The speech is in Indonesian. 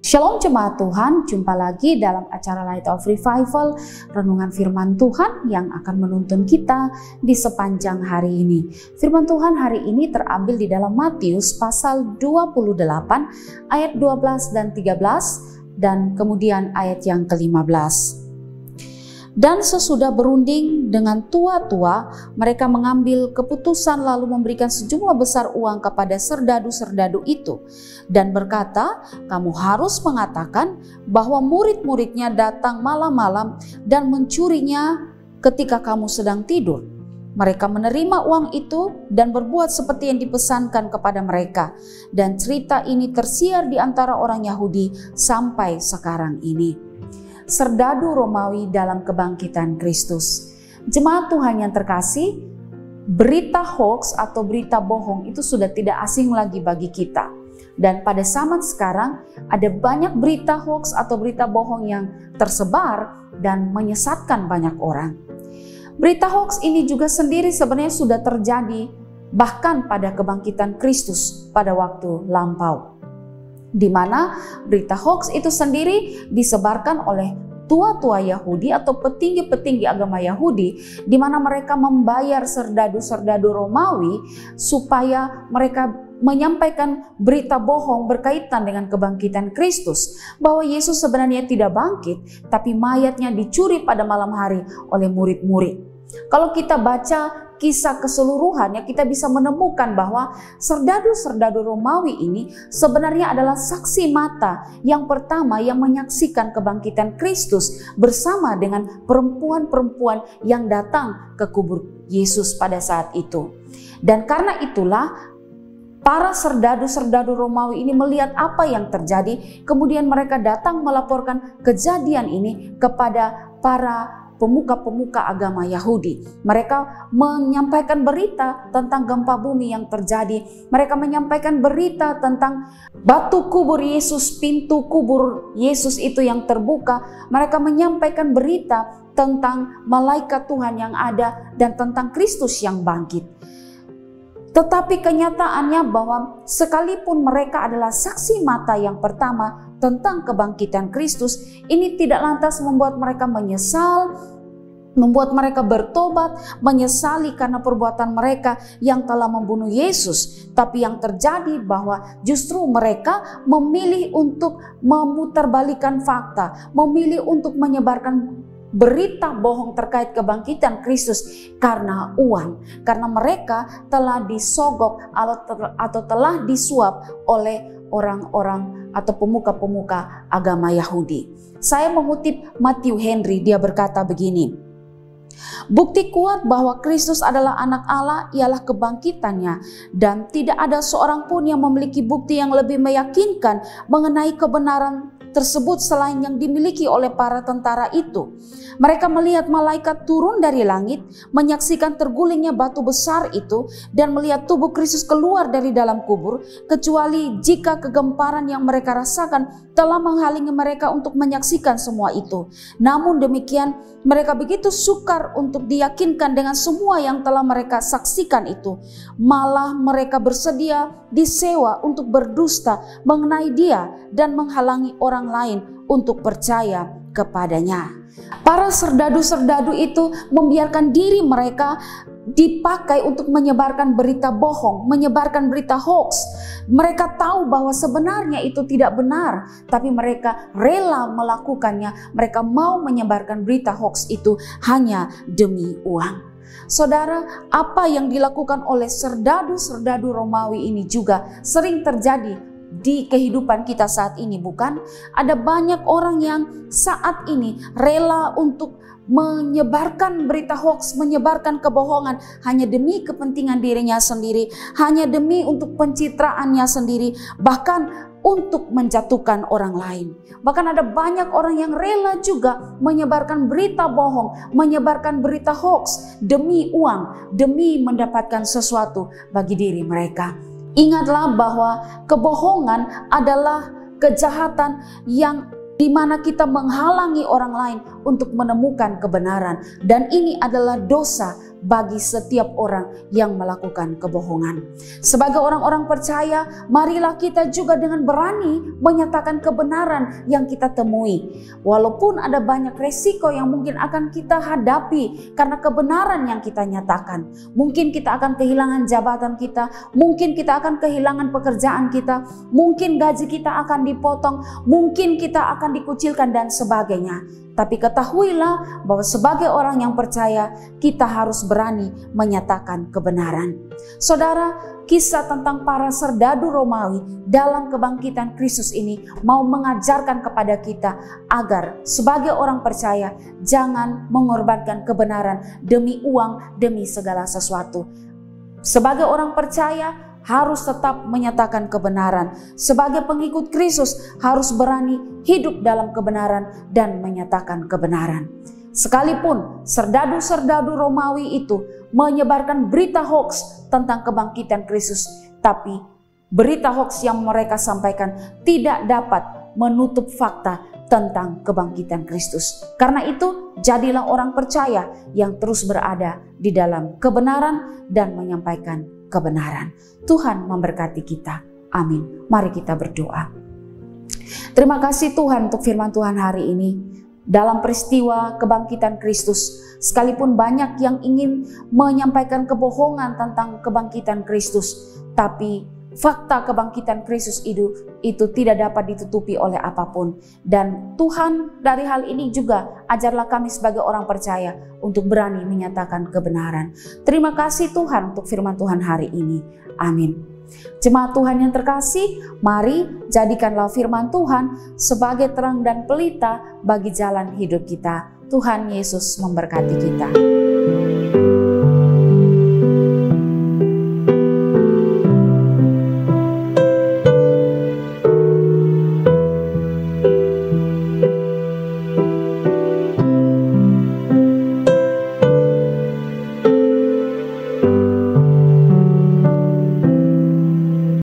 Shalom jemaat Tuhan, jumpa lagi dalam acara Light of Revival, renungan firman Tuhan yang akan menuntun kita di sepanjang hari ini. Firman Tuhan hari ini terambil di dalam Matius pasal 28 ayat 12 dan 13 dan kemudian ayat yang ke-15. Dan sesudah berunding dengan tua-tua, mereka mengambil keputusan lalu memberikan sejumlah besar uang kepada serdadu-serdadu itu dan berkata, kamu harus mengatakan bahwa murid-muridnya datang malam-malam dan mencurinya ketika kamu sedang tidur. Mereka menerima uang itu dan berbuat seperti yang dipesankan kepada mereka. Dan cerita ini tersiar di antara orang Yahudi sampai sekarang ini. Serdadu Romawi dalam kebangkitan Kristus. Jemaat Tuhan yang terkasih, berita hoax atau berita bohong itu sudah tidak asing lagi bagi kita. Dan pada zaman sekarang ada banyak berita hoax atau berita bohong yang tersebar dan menyesatkan banyak orang. Berita hoax ini juga sendiri sebenarnya sudah terjadi bahkan pada kebangkitan Kristus pada waktu lampau, di mana berita hoax itu sendiri disebarkan oleh tua-tua Yahudi atau petinggi-petinggi agama Yahudi, di mana mereka membayar serdadu-serdadu Romawi supaya mereka menyampaikan berita bohong berkaitan dengan kebangkitan Kristus, bahwa Yesus sebenarnya tidak bangkit, tapi mayatnya dicuri pada malam hari oleh murid-murid. Kalau kita baca kisah keseluruhannya, kita bisa menemukan bahwa serdadu-serdadu Romawi ini sebenarnya adalah saksi mata yang pertama yang menyaksikan kebangkitan Kristus bersama dengan perempuan-perempuan yang datang ke kubur Yesus pada saat itu. Dan karena itulah para serdadu-serdadu Romawi ini melihat apa yang terjadi, kemudian mereka datang melaporkan kejadian ini kepada para pemuka-pemuka agama Yahudi. Mereka menyampaikan berita tentang gempa bumi yang terjadi. Mereka menyampaikan berita tentang batu kubur Yesus, pintu kubur Yesus itu yang terbuka. Mereka menyampaikan berita tentang malaikat Tuhan yang ada dan tentang Kristus yang bangkit. Tetapi kenyataannya bahwa sekalipun mereka adalah saksi mata yang pertama tentang kebangkitan Kristus, ini tidak lantas membuat mereka menyesal, membuat mereka bertobat, menyesali karena perbuatan mereka yang telah membunuh Yesus. Tapi yang terjadi bahwa justru mereka memilih untuk memutarbalikkan fakta, memilih untuk menyebarkan berita bohong terkait kebangkitan Kristus karena uang, karena mereka telah disogok atau telah disuap oleh orang-orang atau pemuka-pemuka agama Yahudi. Saya mengutip Matthew Henry, dia berkata begini, bukti kuat bahwa Kristus adalah anak Allah ialah kebangkitannya, dan tidak ada seorang pun yang memiliki bukti yang lebih meyakinkan mengenai kebenaran tersebut selain yang dimiliki oleh para tentara itu. Mereka melihat malaikat turun dari langit, menyaksikan tergulingnya batu besar itu, dan melihat tubuh Kristus keluar dari dalam kubur, kecuali jika kegemparan yang mereka rasakan telah menghalangi mereka untuk menyaksikan semua itu. Namun demikian, mereka begitu sukar untuk diyakinkan dengan semua yang telah mereka saksikan itu. Malah mereka bersedia disewa untuk berdusta mengenai dia dan menghalangi orang lain untuk percaya kepadanya. Para serdadu-serdadu itu membiarkan diri mereka dipakai untuk menyebarkan berita bohong, menyebarkan berita hoax. Mereka tahu bahwa sebenarnya itu tidak benar, tapi mereka rela melakukannya. Mereka mau menyebarkan berita hoax itu hanya demi uang. Saudara, apa yang dilakukan oleh serdadu-serdadu Romawi ini juga sering terjadi di kehidupan kita saat ini, bukan? Ada banyak orang yang saat ini rela untuk menyebarkan berita hoax, menyebarkan kebohongan hanya demi kepentingan dirinya sendiri, hanya demi untuk pencitraannya sendiri, bahkan untuk menjatuhkan orang lain. Bahkan ada banyak orang yang rela juga menyebarkan berita bohong, menyebarkan berita hoax demi uang, demi mendapatkan sesuatu bagi diri mereka. Ingatlah bahwa kebohongan adalah kejahatan yang di mana kita menghalangi orang lain untuk menemukan kebenaran, dan ini adalah dosa bagi setiap orang yang melakukan kebohongan. Sebagai orang-orang percaya, marilah kita juga dengan berani menyatakan kebenaran yang kita temui. Walaupun ada banyak resiko yang mungkin akan kita hadapi karena kebenaran yang kita nyatakan. Mungkin kita akan kehilangan jabatan kita, mungkin kita akan kehilangan pekerjaan kita, mungkin gaji kita akan dipotong, mungkin kita akan dikucilkan dan sebagainya. Tapi ketahuilah bahwa sebagai orang yang percaya, kita harus berani menyatakan kebenaran. Saudara, kisah tentang para serdadu Romawi dalam kebangkitan Kristus ini mau mengajarkan kepada kita agar sebagai orang percaya jangan mengorbankan kebenaran demi uang, demi segala sesuatu. Sebagai orang percaya harus tetap menyatakan kebenaran. Sebagai pengikut Kristus harus berani hidup dalam kebenaran dan menyatakan kebenaran. Sekalipun serdadu-serdadu Romawi itu menyebarkan berita hoaks tentang kebangkitan Kristus, tapi berita hoaks yang mereka sampaikan tidak dapat menutup fakta tentang kebangkitan Kristus. Karena itu, jadilah orang percaya yang terus berada di dalam kebenaran dan menyampaikan kebenaran. Tuhan memberkati kita. Amin. Mari kita berdoa. Terima kasih Tuhan untuk firman Tuhan hari ini. Dalam peristiwa kebangkitan Kristus, sekalipun banyak yang ingin menyampaikan kebohongan tentang kebangkitan Kristus, tapi fakta kebangkitan Kristus itu tidak dapat ditutupi oleh apapun. Dan Tuhan dari hal ini juga ajarlah kami sebagai orang percaya untuk berani menyatakan kebenaran. Terima kasih Tuhan untuk firman Tuhan hari ini. Amin. Jemaat Tuhan yang terkasih, mari jadikanlah firman Tuhan sebagai terang dan pelita bagi jalan hidup kita. Tuhan Yesus memberkati kita.